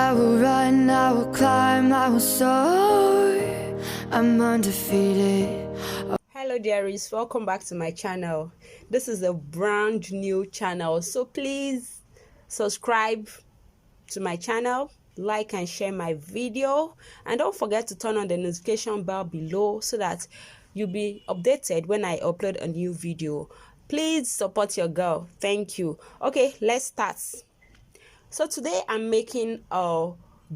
I will run, I will climb, I will soar. I'm undefeated. Hello dearies, welcome back to my channel. This is a brand new channel, so please subscribe to my channel, like and share my video, and don't forget to turn on the notification bell below so that you'll be updated when I upload a new video. Please support your girl. Thank you. Okay, let's start. So today I'm making a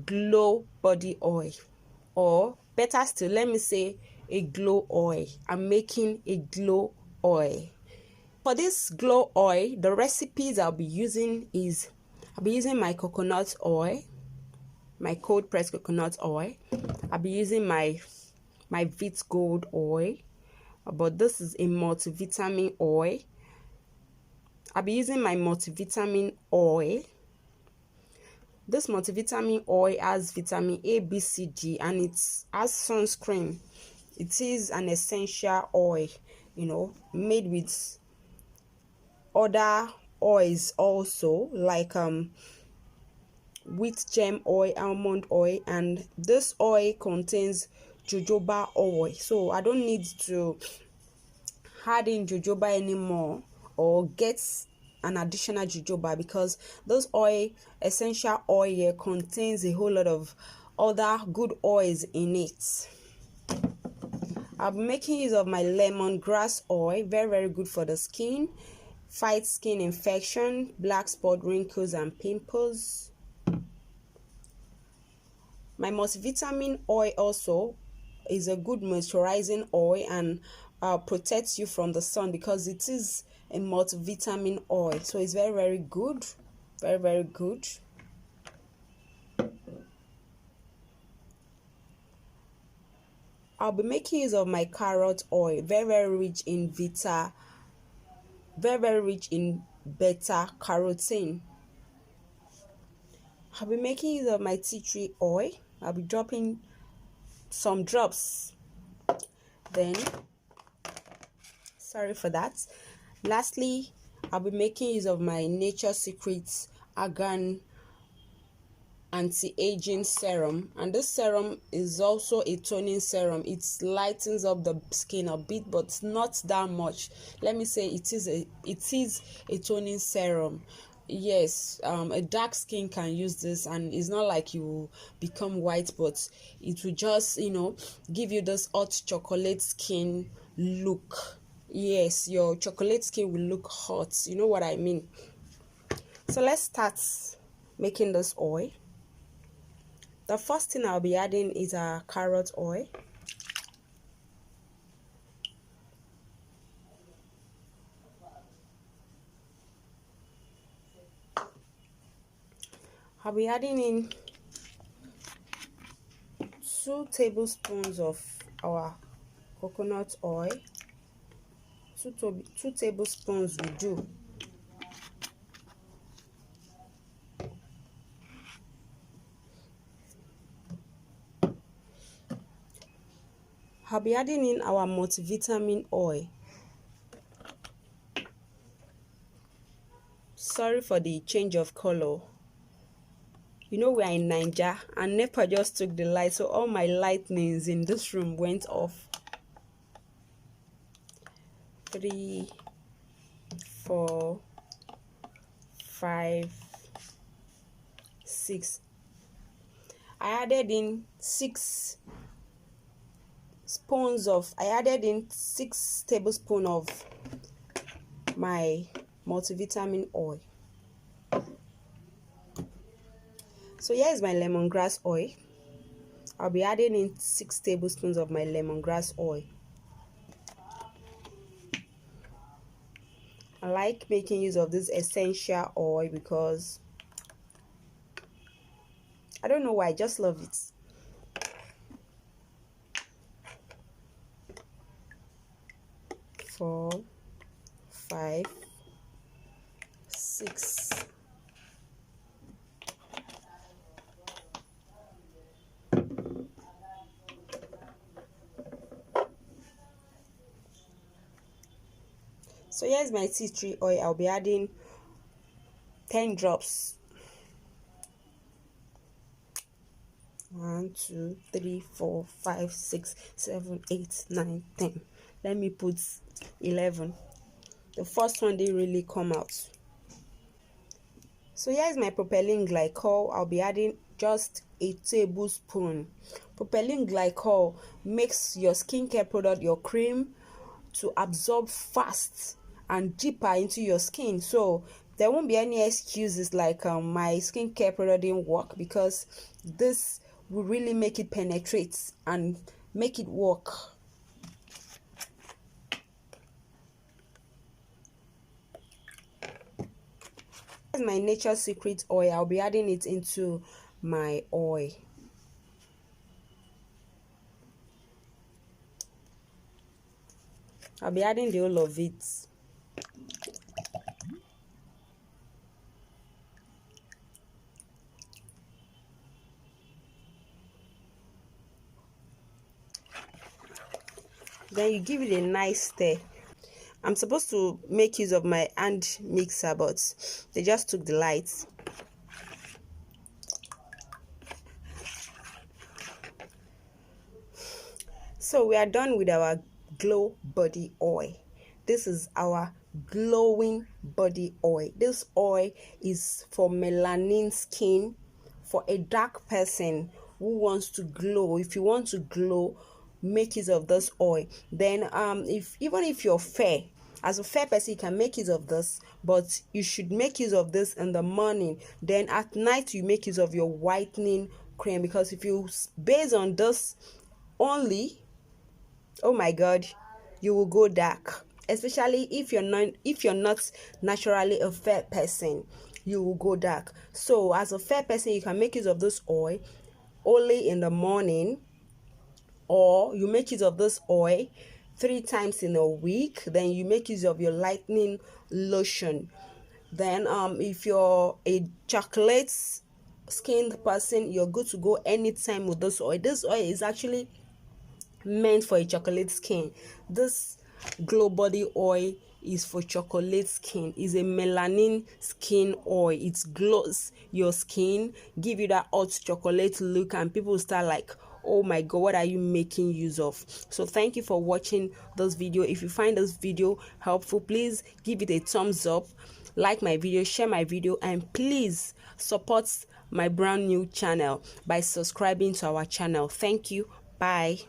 glow body oil, or better still, let me say a glow oil. I'm making a glow oil. For this glow oil, the recipes I'll be using my coconut oil, my cold pressed coconut oil. I'll be using my Vit Gold oil, but this is a multivitamin oil. I'll be using my multivitamin oil. This multivitamin oil has vitamin A, B, C, D, and it has sunscreen. It is an essential oil, made with other oils also, like wheat germ oil, almond oil, and this oil contains jojoba oil. So I don't need to add in jojoba anymore or get an additional jojoba, because this oil, essential oil, contains a whole lot of other good oils in it. I'll be making use of my lemongrass oil, very good for the skin, fight skin infection, black spot, wrinkles and pimples. My multivitamin oil also is a good moisturizing oil and protects you from the sun, because it is a multivitamin oil. So it's very good, very good. I'll be making use of my carrot oil, very rich in beta carotene. I'll be making use of my tea tree oil. I'll be dropping some drops. Then, sorry for that. Lastly, I'll be making use of my Nature Secrets Argan Anti-Aging Serum, and this serum is also a toning serum. It lightens up the skin a bit, but not that much. Let me say it is a toning serum. Yes, a dark skin can use this, and it's not like you become white, but it will just give you this hot chocolate skin look. Yes, your chocolate skin will look hot, you know what I mean. So let's start making this oil. The first thing I'll be adding is a carrot oil. I'll be adding in 2 tablespoons of our coconut oil. 2 tablespoons will do. I'll be adding in our multivitamin oil. Sorry for the change of color. You know we are in Nigeria, and NEPA just took the light, so all my lightnings in this room went off. 3, 4, 5, 6. I added in 6 tablespoons of my multivitamin oil. So here is my lemongrass oil. I'll be adding in 6 tablespoons of my lemongrass oil. I like making use of this essential oil because I don't know why, I just love it. Four, 5, 6. So here's my tea tree oil. I'll be adding 10 drops. 1 2 3 4 5 6 7 8 9 10. Let me put 11. The first one didn't really come out. So here is my propylene glycol. I'll be adding just a tablespoon. Propylene glycol makes your skincare product, your cream, to absorb fast and deeper into your skin. So there won't be any excuses like my skincare product didn't work, because this will really make it penetrate and make it work. My Nature's Secret oil. I'll be adding it into my oil. I'll be adding the whole of it. Then you give it a nice stir. I'm supposed to make use of my hand mixer, but they just took the lights. So we are done with our glow body oil. This is our glowing body oil. This oil is for melanin skin, for a dark person who wants to glow. If you want to glow, make use of this oil. Then even if you're fair, as a fair person, you can make use of this, but you should make use of this in the morning. Then at night you make use of your whitening cream, because if you base on this only, oh my god, you will go dark. Especially if you're not naturally a fair person, you will go dark. So as a fair person, you can make use of this oil only in the morning, or you make use of this oil 3 times in a week. Then you make use of your lightening lotion. Then if you're a chocolate skinned person, you're good to go anytime with this oil. This oil is actually meant for a chocolate skin. This glow body oil is for chocolate skin. It's a melanin skin oil. It glows your skin, give you that hot chocolate look, and people start like, oh my god, what are you making use of? So thank you for watching this video. If you find this video helpful, please give it a thumbs up, like my video, share my video, and please support my brand new channel by subscribing to our channel. Thank you. Bye.